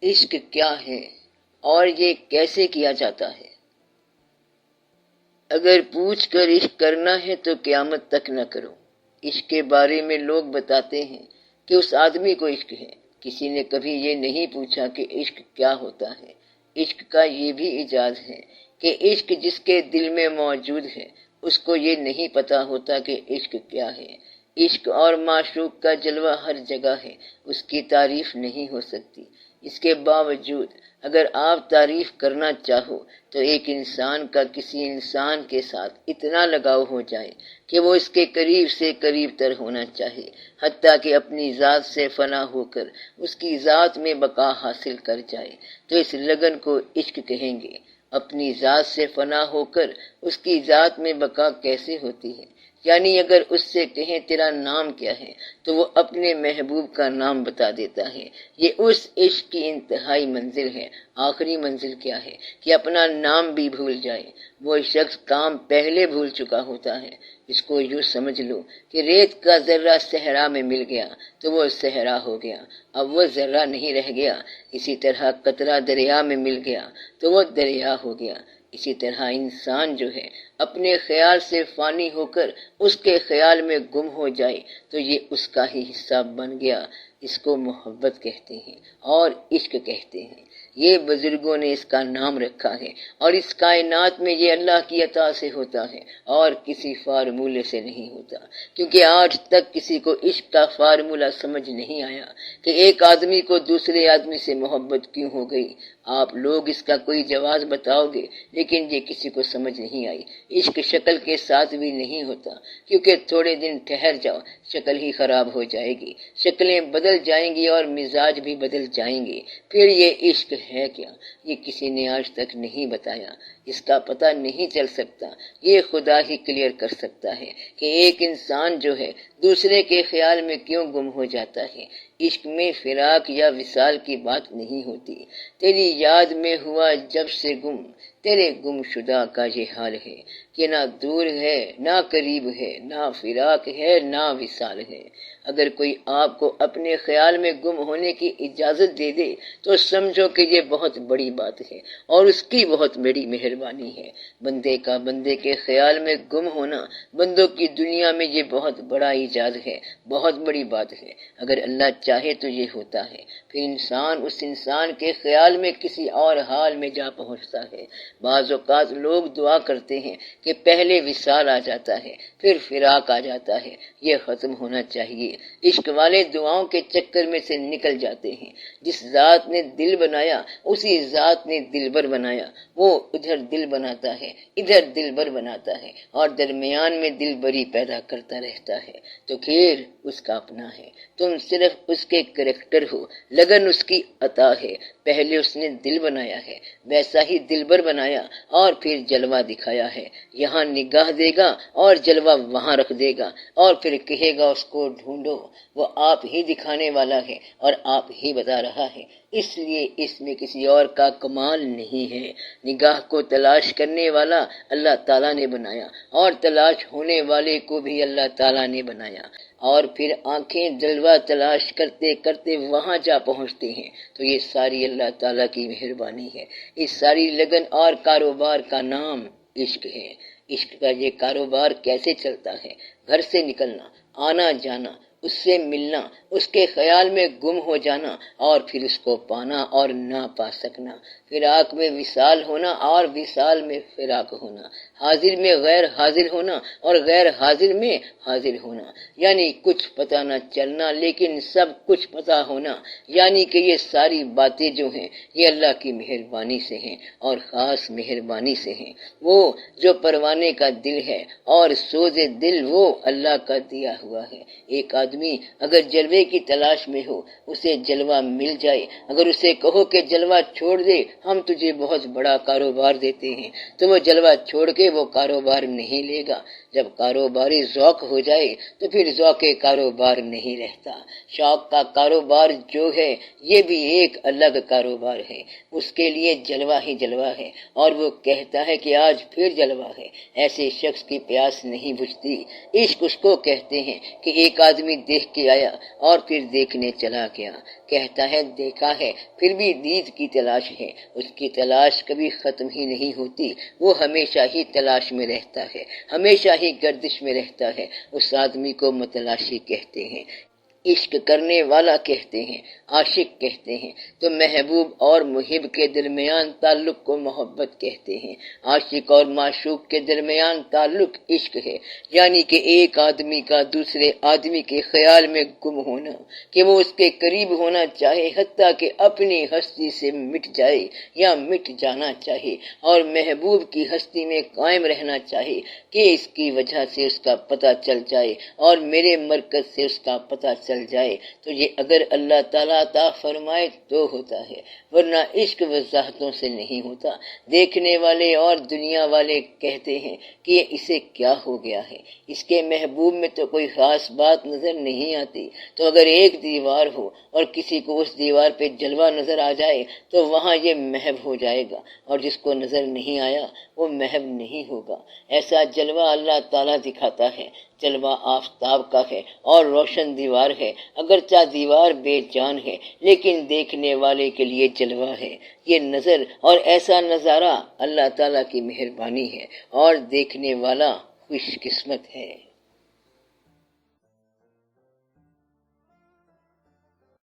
عشق کیا ہے اور یہ کیسے کیا جاتا ہے؟ اگر پوچھ کر عشق کرنا ہے تو قیامت تک نہ کرو۔ عشق کے بارے میں لوگ بتاتے ہیں کہ اس آدمی کو عشق ہے، کسی نے کبھی یہ نہیں پوچھا کہ عشق کیا ہوتا ہے۔ عشق کا یہ بھی اعجاز ہے کہ عشق جس کے دل میں موجود ہے اس کو یہ نہیں پتا ہوتا کہ عشق کیا ہے۔ عشق اور معشوق کا جلوہ ہر جگہ ہے، اس کی تعریف نہیں ہو سکتی۔ اس کے باوجود اگر آپ تعریف کرنا چاہو تو ایک انسان کا کسی انسان کے ساتھ اتنا لگاؤ ہو جائے کہ وہ اس کے قریب سے قریب تر ہونا چاہے، حتیٰ کہ اپنی ذات سے فنا ہو کر اس کی ذات میں بقا حاصل کر جائے، تو اس لگن کو عشق کہیں گے۔ اپنی ذات سے فنا ہو کر اس کی ذات میں بقا کیسے ہوتی ہے؟ یعنی اگر اس سے کہیں تیرا نام کیا ہے تو وہ اپنے محبوب کا نام بتا دیتا ہے۔ یہ اس عشق کی انتہائی منزل ہے۔ آخری منزل کیا ہے کہ اپنا نام بھی بھول جائے۔ وہ شخص کام پہلے بھول چکا ہوتا ہے۔ اس کو یوں سمجھ لو کہ ریت کا ذرہ صحرا میں مل گیا تو وہ صحرا ہو گیا، اب وہ ذرہ نہیں رہ گیا۔ اسی طرح قطرہ دریا میں مل گیا تو وہ دریا ہو گیا۔ اسی طرح انسان جو ہے اپنے خیال سے فانی ہو کر اس کے خیال میں گم ہو جائے تو یہ اس کا ہی حصہ بن گیا۔ اس کو محبت کہتے ہیں اور عشق کہتے ہیں۔ یہ بزرگوں نے اس کا نام رکھا ہے اور اس کائنات میں یہ اللہ کی عطا سے ہوتا ہے اور کسی فارمولے سے نہیں ہوتا، کیونکہ آج تک کسی کو عشق کا فارمولہ سمجھ نہیں آیا کہ ایک آدمی کو دوسرے آدمی سے محبت کیوں ہو گئی۔ آپ لوگ اس کا کوئی جواز بتاؤ گے لیکن یہ کسی کو سمجھ نہیں آئی۔ عشق شکل کے ساتھ بھی نہیں ہوتا، کیونکہ تھوڑے دن ٹھہر جاؤ شکل ہی خراب ہو جائے گی، شکلیں بدل جائیں گی اور مزاج بھی بدل جائیں گے۔ پھر یہ عشق ہے کیا، یہ کسی نے آج تک نہیں بتایا، اس کا پتہ نہیں چل سکتا۔ یہ خدا ہی کلیئر کر سکتا ہے کہ ایک انسان جو ہے دوسرے کے خیال میں کیوں گم ہو جاتا ہے۔ عشق میں فراق یا وصال کی بات نہیں ہوتی۔ تیری یاد میں ہوا جب سے گم، تیرے گم شدہ کا یہ حال ہے کہ نہ دور ہے نہ قریب ہے، نہ فراق ہے نہ وصال ہے۔ اگر کوئی آپ کو اپنے خیال میں گم ہونے کی اجازت دے دے تو سمجھو کہ یہ بہت بڑی بات ہے اور اس کی بہت بڑی مہربانی ہے۔ بندے کا بندے کے خیال میں گم ہونا بندوں کی دنیا میں یہ بہت بڑا ایجاد ہے، بہت بڑی بات ہے۔ اگر اللہ چاہے تو یہ ہوتا ہے، پھر انسان اس انسان کے خیال میں کسی اور حال میں جا پہنچتا ہے۔ بعض اوقات لوگ دعا کرتے ہیں کہ پہلے وصال آ جاتا ہے پھر فراق آ جاتا ہے۔ یہ ختم ہونا چاہیے۔ عشق والے دعاؤں کے چکر میں سے نکل جاتے ہیں۔ جس ذات نے دل بنایا اسی ذات نے دلبر بنایا۔ وہ ادھر دل بناتا ہے ادھر دلبر بناتا ہے اور درمیان میں دلبری پیدا کرتا رہتا ہے، تو پھر اس کا اپنا ہے۔ تم صرف اس کے کریکٹر ہو، لگن اس کی عطا ہے۔ پہلے اس نے دل بنایا ہے، ویسا ہی دلبر بنایا اور پھر جلوہ دکھایا ہے۔ یہاں نگاہ دے گا اور جلوہ وہاں رکھ دے گا اور پھر کہے گا اس کو ڈھونڈو۔ وہ آپ ہی دکھانے والا ہے اور آپ ہی بتا رہا ہے، اس لیے اس میں کسی اور کا کمال نہیں ہے۔ نگاہ کو تلاش کرنے والا اللہ تعالیٰ نے بنایا اور تلاش ہونے والے کو بھی اللہ تعالیٰ نے بنایا، اور پھر آنکھیں جلوہ تلاش کرتے کرتے وہاں جا پہنچتے ہیں۔ تو یہ ساری اللہ تعالیٰ کی مہربانی ہے۔ اس ساری لگن اور کاروبار کا نام عشق ہے۔ عشق کا یہ کاروبار کیسے چلتا ہے؟ گھر سے نکلنا، آنا جانا، اس سے ملنا، اس کے خیال میں گم ہو جانا اور پھر اس کو پانا اور نہ پا سکنا، فراق میں وصال ہونا اور وصال میں فراق ہونا، حاضر میں غیر حاضر ہونا اور غیر حاضر میں حاضر ہونا، یعنی کچھ پتہ نہ چلنا لیکن سب کچھ پتہ ہونا۔ یعنی کہ یہ ساری باتیں جو ہیں یہ اللہ کی مہربانی سے ہیں اور خاص مہربانی سے ہیں۔ وہ جو پروانے کا دل ہے اور سوز دل وہ اللہ کا دیا ہوا ہے۔ ایک آدمی اگر جلوے کی تلاش میں ہو، اسے جلوہ مل جائے، اگر اسے کہو کہ جلوہ چھوڑ دے، ہم تجھے بہت بڑا کاروبار دیتے ہیں، تو وہ جلوہ چھوڑ کے وہ کاروبار نہیں لے گا۔ جب کاروباری ذوق ہو جائے تو پھر ذوق کاروبار نہیں رہتا۔ شوق کا کاروبار جو ہے یہ بھی ایک الگ کاروبار ہے، اس کے لیے جلوہ ہی جلوہ ہے اور وہ کہتا ہے کہ آج پھر جلوہ ہے۔ ایسے شخص کی پیاس نہیں بجھتی۔ عشق اس کو کہتے ہیں کہ ایک آدمی دیکھ کے آیا اور پھر دیکھنے چلا گیا، کہتا ہے دیکھا ہے پھر بھی دید کی تلاش ہے، اس کی تلاش کبھی ختم ہی نہیں ہوتی، وہ ہمیشہ ہی تلاش میں رہتا ہے، ہمیشہ ہی گردش میں رہتا ہے، اس آدمی کو متلاشی کہتے ہیں، عشق کرنے والا کہتے ہیں، عاشق کہتے ہیں۔ تو محبوب اور محب کے درمیان تعلق کو محبت کہتے ہیں، عاشق اور معشوق کے درمیان تعلق عشق ہے، یعنی کہ ایک آدمی کا دوسرے آدمی کے خیال میں گم ہونا، کہ وہ اس کے قریب ہونا چاہے حتیٰ کہ اپنی ہستی سے مٹ جائے یا مٹ جانا چاہے، اور محبوب کی ہستی میں قائم رہنا چاہے کہ اس کی وجہ سے اس کا پتہ چل جائے اور میرے مرکز سے اس کا پتہ چل جائے، تو یہ اگر اللہ تعالیٰ عطا فرمائے تو ہوتا ہے، ورنہ عشق وضاحتوں سے نہیں ہوتا۔ دیکھنے والے اور دنیا والے کہتے ہیں کہ اسے کیا ہو گیا ہے، اس کے محبوب میں تو کوئی خاص بات نظر نہیں آتی، تو اگر ایک دیوار ہو اور کسی کو اس دیوار پہ جلوہ نظر آ جائے تو وہاں یہ محو ہو جائے گا، اور جس کو نظر نہیں آیا وہ محو نہیں ہوگا۔ ایسا جلوہ اللہ تعالیٰ دکھاتا ہے، جلوہ آفتاب کا ہے اور روشن دیوار ہے، اگرچہ دیوار بے جان ہے لیکن دیکھنے والے کے لیے جلوہ ہے۔ یہ نظر اور ایسا نظارہ اللہ تعالیٰ کی مہربانی ہے، اور دیکھنے والا خوش قسمت ہے۔